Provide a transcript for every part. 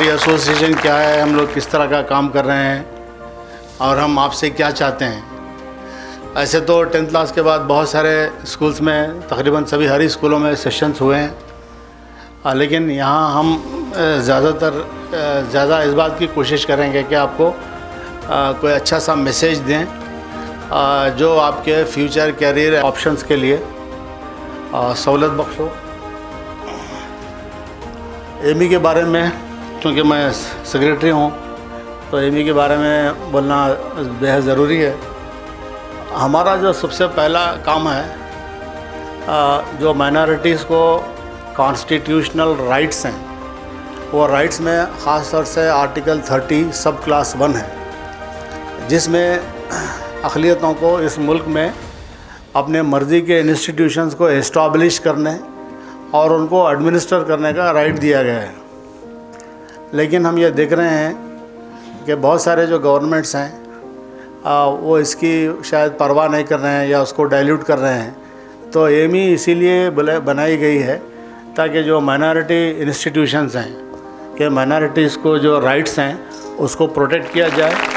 हमारी एसोसिएशन क्या है, हम लोग किस तरह का काम कर रहे हैं और हम आपसे क्या चाहते हैं। ऐसे तो 10th क्लास के बाद बहुत सारे स्कूल्स में, तकरीबन सभी हर स्कूलों में सेशंस हुए हैं, लेकिन यहाँ हम ज़्यादा इस बात की कोशिश करेंगे कि आपको कोई अच्छा सा मैसेज दें जो आपके फ्यूचर कैरियर ऑप्शंस के लिए सहूलत बख्श हो। एमई के बारे में, क्योंकि मैं सेक्रेटरी हूँ, तो एमई के बारे में बोलना बेहद ज़रूरी है। हमारा जो सबसे पहला काम है, जो माइनॉरिटीज़ को कॉन्स्टिट्यूशनल राइट्स हैं, वो राइट्स में ख़ास तौर से आर्टिकल 30 सब क्लास 1 है, जिसमें अक़लियतों को इस मुल्क में अपने मर्ज़ी के इंस्टीट्यूशंस को इस्टाब्लिश करने और उनको एडमिनिस्टर करने का राइट दिया गया है। लेकिन हम ये देख रहे हैं कि बहुत सारे जो गवर्नमेंट्स हैं वो इसकी शायद परवाह नहीं कर रहे हैं या उसको डाइल्यूट कर रहे हैं। तो एमई इसीलिए बनाई गई है ताकि जो माइनॉरिटी इंस्टीट्यूशंस हैं, कि माइनॉरिटीज़ को जो राइट्स हैं उसको प्रोटेक्ट किया जाए।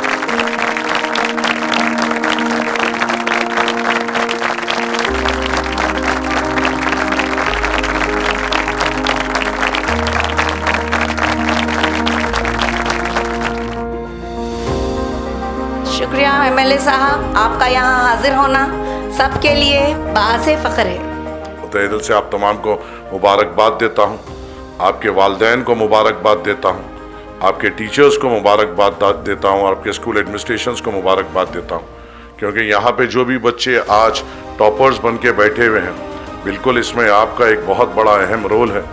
शुक्रिया एमएलए साहब, आपका यहाँ हाजिर होना सबके लिए बासे फ़ख्र है। तहे दिल से आप तमाम को मुबारकबाद देता हूँ, आपके वालिदैन को मुबारकबाद देता हूँ, आपके टीचर्स को मुबारकबाद देता हूँ और आपके स्कूल एडमिनिस्ट्रेशंस को मुबारकबाद देता हूँ, क्योंकि यहाँ पे जो भी बच्चे आज टॉपर्स बन के बैठे हुए हैं, बिल्कुल इसमें आपका एक बहुत बड़ा अहम रोल है।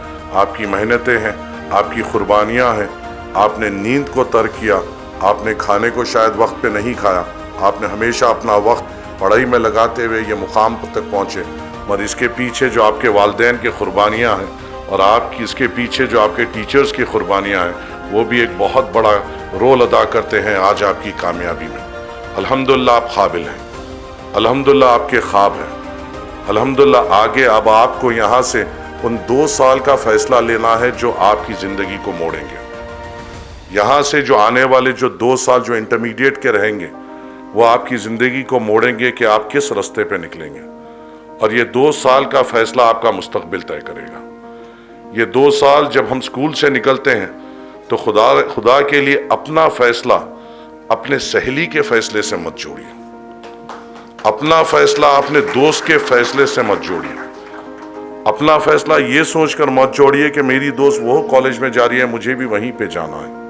आपकी मेहनतें हैं, आपकी कुर्बानियाँ हैं, आपने नींद को तर्क किया, आपने खाने को शायद वक्त पे नहीं खाया, आपने हमेशा अपना वक्त पढ़ाई में लगाते हुए ये मुकाम तक पहुँचे। मगर इसके पीछे जो आपके वालिदैन की कुर्बानियाँ हैं और आपकी इसके पीछे जो आपके टीचर्स की कुर्बानियाँ हैं, वो भी एक बहुत बड़ा रोल अदा करते हैं आज आपकी कामयाबी में। अल्हम्दुलिल्लाह आप काबिल हैं, अल्हम्दुलिल्लाह आपके ख्वाब हैं, अल्हम्दुलिल्लाह आगे अब आपको यहाँ से उन 2 साल का फ़ैसला लेना है जो आपकी ज़िंदगी को मोड़ेंगे। यहाँ से जो आने वाले जो 2 साल जो इंटरमीडिएट के रहेंगे, वो आपकी ज़िंदगी को मोड़ेंगे कि आप किस रास्ते पे निकलेंगे, और ये 2 साल का फ़ैसला आपका मुस्तकबिल तय करेगा। ये 2 साल जब हम स्कूल से निकलते हैं तो खुदा के लिए अपना फ़ैसला अपने सहेली के फ़ैसले से मत जोड़िए, अपना फ़ैसला अपने दोस्त के फ़ैसले से मत जोड़िए, अपना फ़ैसला ये सोचकर मत जोड़िए कि मेरी दोस्त वो कॉलेज में जा रही है, मुझे भी वहीं पे जाना है।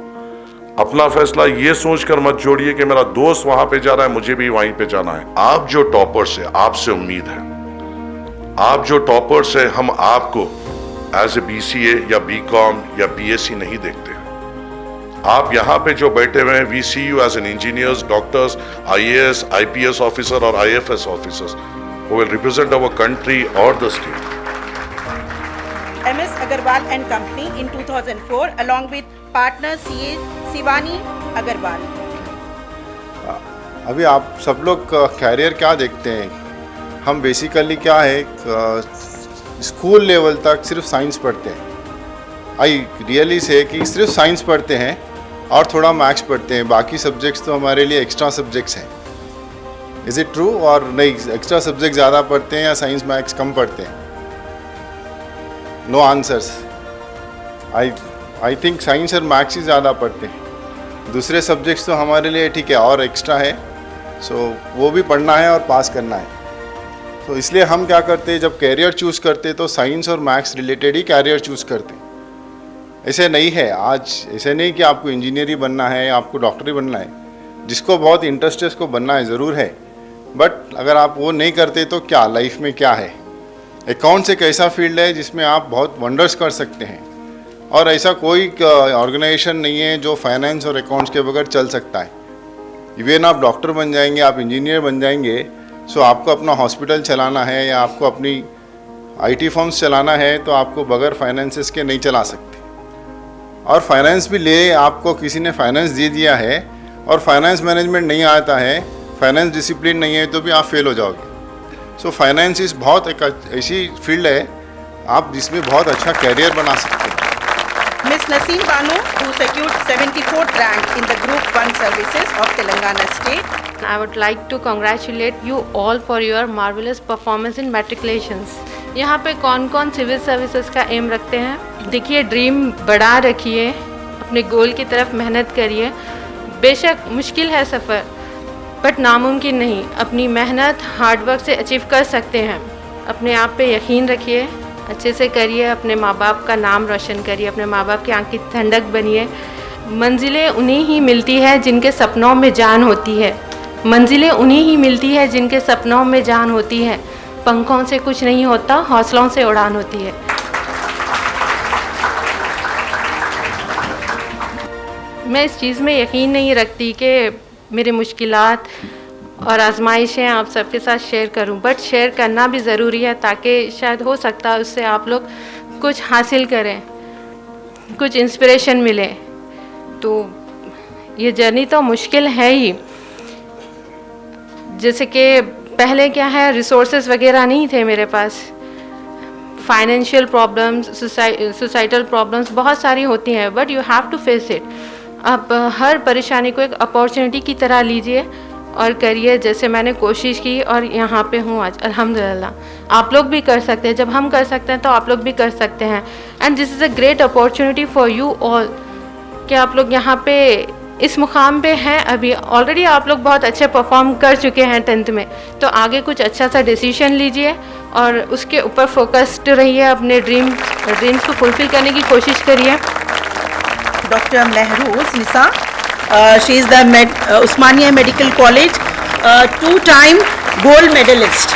अपना फैसला ये सोचकर मत जोड़िए कि मेरा दोस्त वहां पे जा रहा है, मुझे भी वहीं पे जाना है। आप जो टॉपर्स है, आपसे उम्मीद है, आप जो टॉपर्स है, हम आपको एज ए BCA या BCom या BSc नहीं देखते हैं। आप यहाँ पे जो बैठे हुए हैं, we see you as an engineers, doctors, IAS, IPS officer और IFS officers who will represent our country or the state. MS Agarwal and Company in 2004 along with partner CA Shivani Agarwal. अभी आप सब लोग कैरियर क्या देखते हैं? हम बेसिकली क्या है, स्कूल लेवल तक सिर्फ साइंस पढ़ते हैं। आई रियली से कि सिर्फ साइंस पढ़ते हैं और थोड़ा मैथ्स पढ़ते हैं, बाकी सब्जेक्ट्स तो हमारे लिए एक्स्ट्रा सब्जेक्ट्स हैं। Is it true? और नहीं, एक्स्ट्रा सब्जेक्ट ज़्यादा पढ़ते हैं या साइंस मैथ्स कम पढ़ते हैं? No answers. I think science और मैथ्स ही ज़्यादा पढ़ते हैं, दूसरे सब्जेक्ट्स तो हमारे लिए ठीक है और एक्स्ट्रा है, सो वो भी पढ़ना है और पास करना है। तो इसलिए हम क्या करते हैं, जब कैरियर चूज़ करते तो साइंस और मैथ्स रिलेटेड ही कैरियर चूज़ करते। ऐसे नहीं है आज, ऐसे नहीं कि आपको इंजीनियर ही बनना है, आपको डॉक्टर ही बनना है। जिसको बहुत इंटरेस्ट है उसको बनना है, ज़रूर है, बट अगर आप वो नहीं करते तो क्या लाइफ में क्या है? अकाउंट्स एक ऐसा फील्ड है जिसमें आप बहुत वंडर्स कर सकते हैं, और ऐसा कोई ऑर्गेनाइजेशन नहीं है जो फाइनेंस और अकाउंट्स के बगैर चल सकता है। इवन आप डॉक्टर बन जाएंगे, आप इंजीनियर बन जाएंगे, सो आपको अपना हॉस्पिटल चलाना है या आपको अपनी IT फर्म्स चलाना है, तो आपको बगैर फाइनेंसेस के नहीं चला सकते। और फाइनेंस भी ले, आपको किसी ने फाइनेंस दे दिया है और फाइनेंस मैनेजमेंट नहीं आता है, फाइनेंस डिसिप्लिन नहीं है, तो भी आप फेल हो जाओगे। सो फाइनेंस इस बहुत एक ऐसी फील्ड है आप जिसमें बहुत अच्छा कैरियर बना सकते हैं। Miss Naseem Bano who secured 74th rank in the Group 1 services of Telangana State. I would like to congratulate you all for your marvelous performance in matriculations. यहाँ पे कौन कौन सिविल सर्विसेज का एम रखते हैं? देखिए, ड्रीम बड़ा रखिए, अपने गोल की तरफ मेहनत करिए। बेशक मुश्किल है सफ़र, बट नामुमकिन नहीं। अपनी मेहनत हार्डवर्क से अचीव कर सकते हैं। अपने आप पे यकीन रखिए, अच्छे से करिए, अपने माँ बाप का नाम रोशन करिए, अपने माँ बाप की आँख की ठंडक बनिए। मंजिलें उन्हीं ही मिलती है जिनके सपनों में जान होती है। मंजिलें उन्हीं ही मिलती है जिनके सपनों में जान होती है। पंखों से कुछ नहीं होता, हौसलों से उड़ान होती है। मैं इस चीज़ में यकीन नहीं रखती कि मेरे मुश्किलात और आजमाइशें आप सबके साथ शेयर करूं, बट शेयर करना भी ज़रूरी है ताकि शायद हो सकता है उससे आप लोग कुछ हासिल करें, कुछ इंस्पिरेशन मिले। तो ये जर्नी तो मुश्किल है ही। जैसे कि पहले क्या है, रिसोर्सेज वगैरह नहीं थे मेरे पास, फाइनेंशियल प्रॉब्लम्स, सोसाइटल प्रॉब्लम्स बहुत सारी होती हैं, but you have to face it. आप हर परेशानी को एक अपॉर्चुनिटी की तरह लीजिए और करिए, जैसे मैंने कोशिश की और यहाँ पे हूँ आज, अल्हम्दुलिल्लाह। आप लोग भी कर सकते हैं, जब हम कर सकते हैं तो आप लोग भी कर सकते हैं। And this is a great opportunity for you all कि आप लोग यहाँ पे इस मुकाम पे हैं। अभी ऑलरेडी आप लोग बहुत अच्छे परफॉर्म कर चुके हैं 10th में, तो आगे कुछ अच्छा सा डिसीजन लीजिए और उसके ऊपर फोकस्ड रहिए, अपने ड्रीम्स को फुलफिल करने की कोशिश करिए। Dr. Mehrooz Nisa, she is the Osmania Medical College 2-time gold medalist.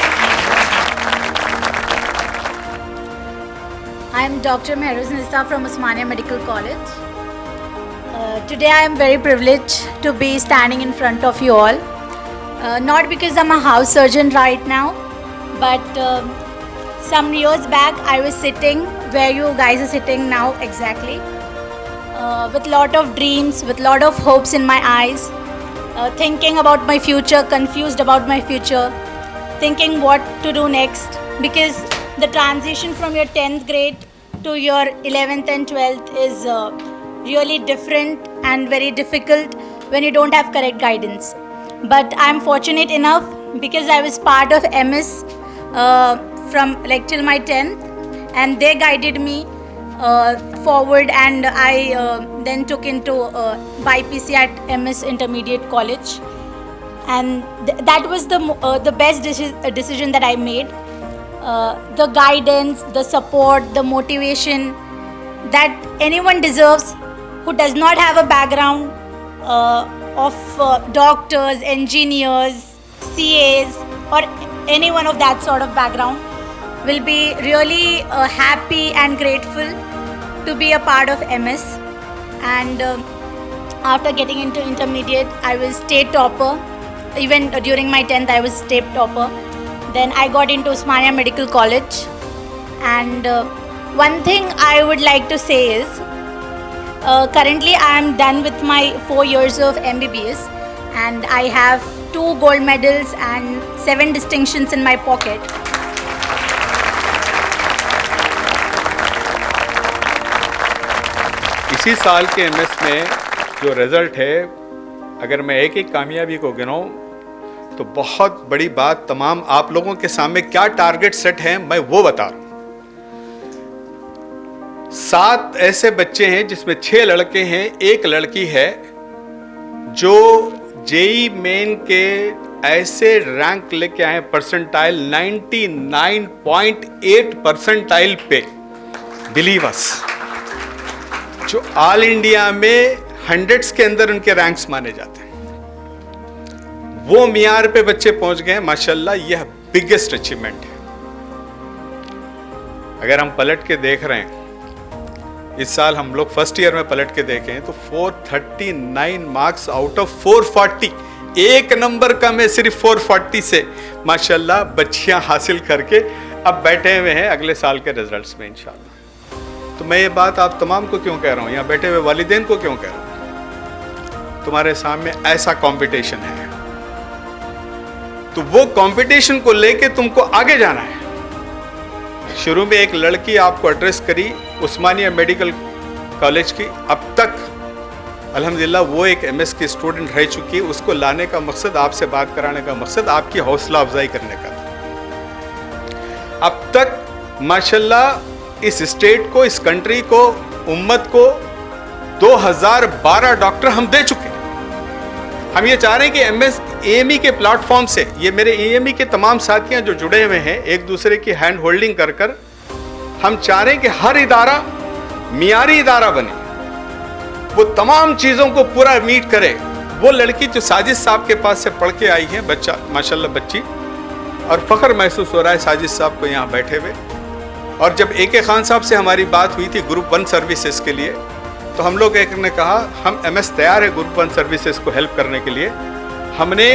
I am Dr. Mehrooz Nisa from Osmania Medical College. Today I am very privileged to be standing in front of you all. Not because I'm a house surgeon right now, but some years back I was sitting where you guys are sitting now exactly. With lot of dreams, with lot of hopes in my eyes, thinking about my future, confused about my future, thinking what to do next, because the transition from your 10th grade to your 11th and 12th is really different and very difficult when you don't have correct guidance. But I'm fortunate enough because I was part of MS from like till my 10th, and they guided me forward, and I then took into BPC at MS Intermediate College, and that was the best decision that I made. The guidance, the support, the motivation that anyone deserves who does not have a background of doctors, engineers, CAs or any one of that sort of background will be really happy and grateful to be a part of MS. And after getting into intermediate, I was state topper. Even during my 10th, I was state topper. Then I got into Osmania Medical College. And one thing I would like to say is, currently I am done with my 4 years of MBBS, and I have 2 gold medals and 7 distinctions in my pocket. इसी साल के MS में जो result है, अगर मैं एक एक कामयाबी को गिनाऊं तो बहुत बड़ी बात तमाम आप लोगों के सामने क्या टारगेट सेट है मैं वो बता रहा हूं। 7 ऐसे बच्चे हैं जिसमें 6 लड़के हैं, 1 लड़की है, जो जेई मेन के ऐसे रैंक लेके आए परसेंटाइल 99.8 परसेंटाइल पे, बिलीव अस, जो ऑल इंडिया में हंड्रेड्स के अंदर उनके रैंक्स माने जाते हैं। वो मियार पे बच्चे पहुंच गए माशाल्लाह, यह बिगेस्ट अचीवमेंट है। अगर हम पलट के देख रहे हैं, इस साल हम लोग फर्स्ट ईयर में पलट के देखें तो 439 मार्क्स आउट ऑफ 440, 1 नंबर कम है सिर्फ 440 से, माशाल्लाह बच्चियां हासिल करके अब बैठे हुए हैं अगले साल के रिजल्ट्स में इंशाल्लाह। तो मैं ये बात आप तमाम को क्यों कह रहा हूँ, यहाँ बैठे हुए वालिदैन को क्यों कह रहा हूँ, तुम्हारे सामने ऐसा कंपटीशन है, तो वो कंपटीशन को लेके तुमको आगे जाना है। शुरू में एक लड़की आपको एड्रेस करी उस्मानिया मेडिकल कॉलेज की, अब तक अल्हम्दुलिल्लाह वो एक एमएस की स्टूडेंट रह चुकी है, उसको लाने का मकसद, आपसे बात कराने का मकसद आपकी हौसला अफजाई करने का था। अब तक माशाल्लाह इस स्टेट को, इस कंट्री को, उम्मत को 2012 डॉक्टर हम दे चुके हैं। हम ये चाह रहे हैं कि एमएस एएमई के प्लेटफॉर्म से, ये मेरे एएमई के तमाम साथियां जो जुड़े हुए हैं, एक दूसरे की हैंड होल्डिंग कर कर हम चाह रहे हैं कि हर इदारा मियारी इदारा बने, वो तमाम चीज़ों को पूरा मीट करे। वो लड़की जो साजिद साहब के पास से पढ़ के आई है, बच्चा माशाल्लाह बच्ची, और फ़ख्र महसूस हो रहा है साजिद साहब को यहाँ बैठे हुए। और जब AK खान साहब से हमारी बात हुई थी ग्रुप 1 सर्विसेज के लिए, तो हम लोग एक ने कहा हम MS तैयार है ग्रुप 1 सर्विसेज को हेल्प करने के लिए। हमने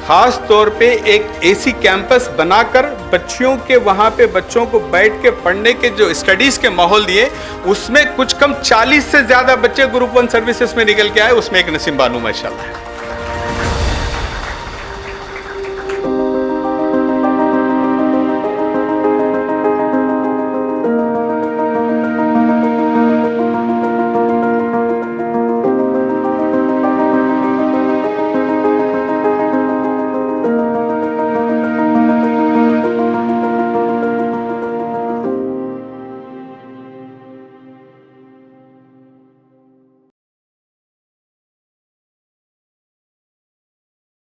ख़ास तौर पे एक AC कैंपस बनाकर बच्चियों के वहाँ पे बच्चों को बैठ के पढ़ने के जो स्टडीज़ के माहौल दिए, उसमें कुछ कम 40 से ज़्यादा बच्चे ग्रुप 1 सर्विसेज में निकल के आए, उसमें एक नसीम बानू माशाल्लाह है।